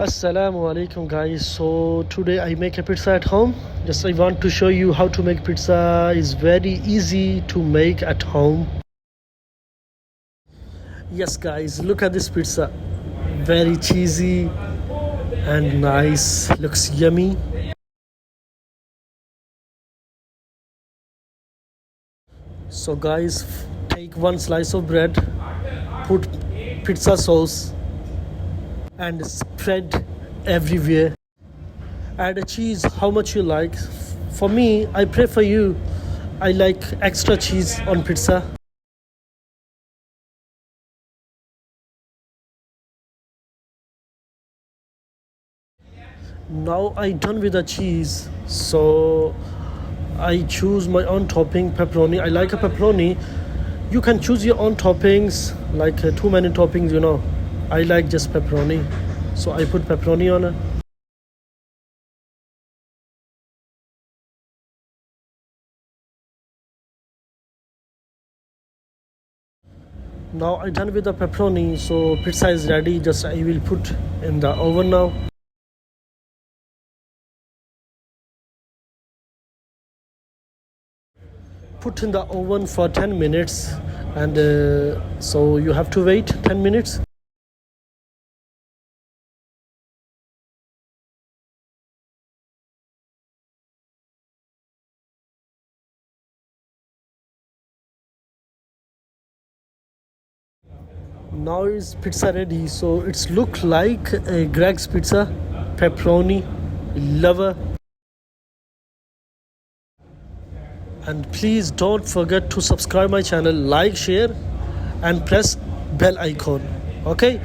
Assalamu alaikum guys. So today I make a pizza at home. Just I want to show you how to make pizza. It's very easy to make at home. Yes guys, look at this pizza. Very cheesy and nice. Looks yummy. So guys, take one slice of bread, put pizza sauce and spread everywhere. Add a cheese how much you like. For me, I prefer I like extra cheese on pizza. Now I done with the cheese, so I choose my own topping, pepperoni. I like a pepperoni. You can choose your own toppings, like too many toppings. I like just pepperoni, so I put pepperoni on it. Now I done with the pepperoni, so pizza is ready. Just I will put in the oven now. Put in the oven for 10 minutes, and so you have to wait 10 minutes. Now is pizza ready, so it's look like a Greg's pizza, pepperoni lover. And please don't forget to subscribe my channel, like, share and press bell icon. Okay,